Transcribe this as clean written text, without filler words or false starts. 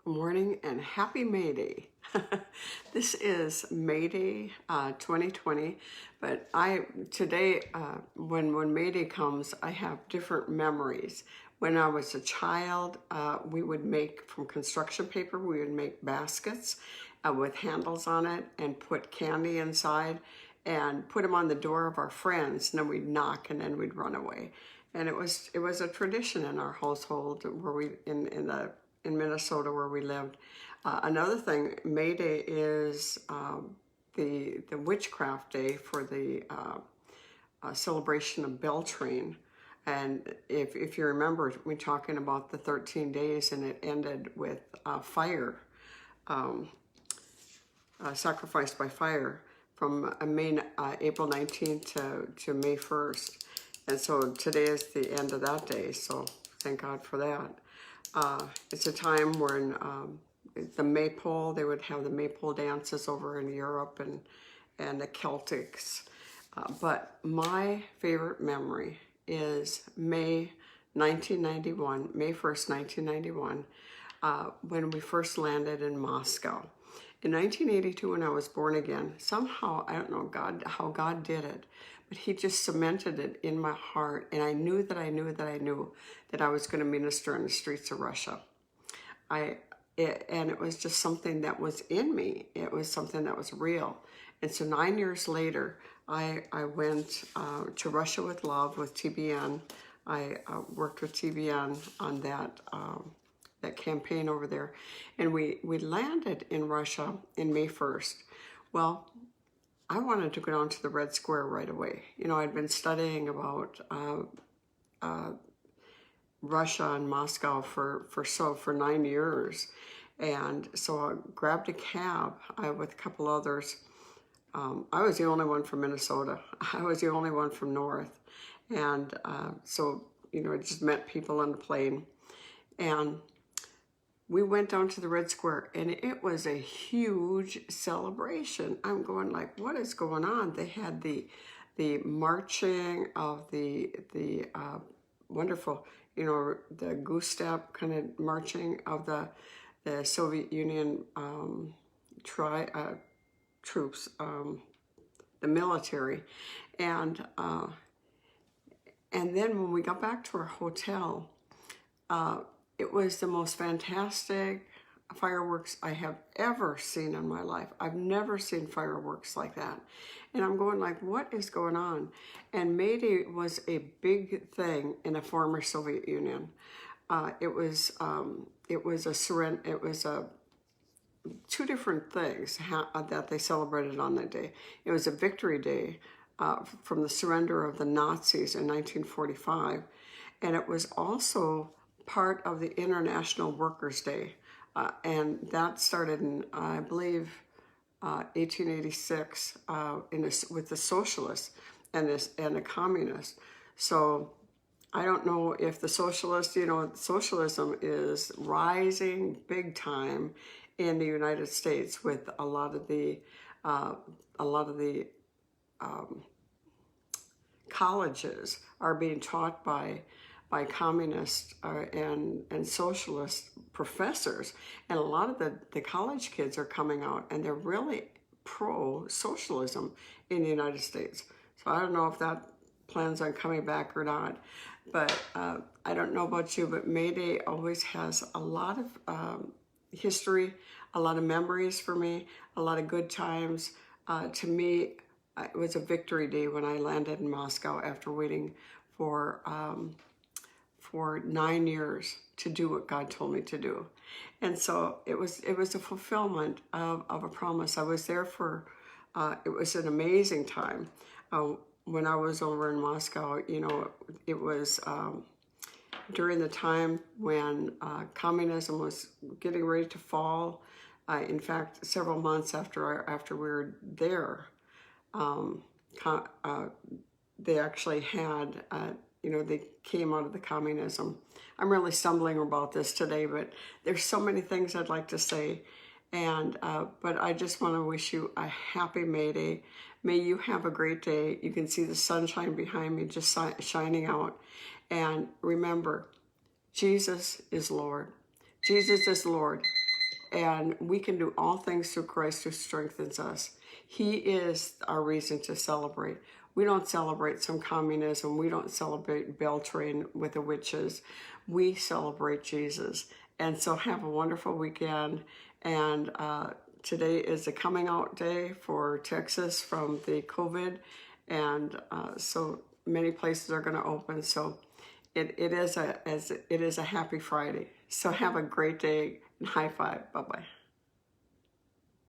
Morning and happy May Day. This is May Day 2020, but today when May Day comes, I have different memories. When I was a child, we would make from construction paper, we would make baskets with handles on it and put candy inside and put them on the door of our friends, and then we'd knock and then we'd run away. And it was a tradition in our household where we in Minnesota where we lived. Another thing, May Day is the witchcraft day for the celebration of Beltane. And if you remember, we're talking about the 13 days, and it ended with fire, sacrificed by fire from April 19th to May 1st. And so today is the end of that day, so thank God for that. It's a time when the maypole, they would have the maypole dances over in Europe and the Celtics. But my favorite memory is May 1991, May 1st, 1991, when we first landed in Moscow. In 1982, when I was born again, somehow, I don't know how God did it, but he just cemented it in my heart, and I knew that I was going to minister in the streets of Russia. And it was just something that was in me. It was something that was real. And so 9 years later, I went to Russia with Love with TBN. I worked with TBN on that campaign over there. And we landed in Russia in May 1st. Well, I wanted to go down to the Red Square right away. You know, I'd been studying about Russia and Moscow for 9 years. And so I grabbed a cab with a couple others. I was the only one from Minnesota. I was the only one from North. And so, you know, I just met people on the plane. And we went down to the Red Square, and it was a huge celebration. I'm going like, what is going on? They had the marching of the wonderful, you know, the goose step kind of marching of the Soviet Union troops, the military, and then when we got back to our hotel, it was the most fantastic fireworks I have ever seen in my life. I've never seen fireworks like that. And I'm going like, what is going on? And May Day was a big thing in the former Soviet Union. It was two different things that they celebrated on that day. It was a victory day from the surrender of the Nazis in 1945. And it was also part of the International Workers' Day. And that started in, I believe, 1886 with the socialists and the communists. So I don't know if the socialists, you know, socialism is rising big time in the United States with a lot of the colleges are being taught by communist and socialist professors, and a lot of the college kids are coming out and they're really pro-socialism in the United States. So I don't know if that plans on coming back or not, but I don't know about you, but May Day always has a lot of history, a lot of memories for me, a lot of good times. To me, it was a victory day when I landed in Moscow after waiting for 9 years to do what God told me to do. And so it was a fulfillment of a promise. I was there for, it was an amazing time. When I was over in Moscow, you know, it was during the time when communism was getting ready to fall. In fact, several months after we were there, they actually had, you know, they came out of the communism. I'm really stumbling about this today, but there's so many things I'd like to say. And but I just want to wish you a happy May Day. May you have a great day. You can see the sunshine behind me just shining out. And remember, Jesus is Lord. Jesus is Lord. And we can do all things through Christ who strengthens us. He is our reason to celebrate. We don't celebrate some communism. We don't celebrate Beltane with the witches. We celebrate Jesus. And so have a wonderful weekend. And today is a coming out day for Texas from the COVID. And so many places are going to open. So it is a happy Friday. So have a great day and high five. Bye-bye.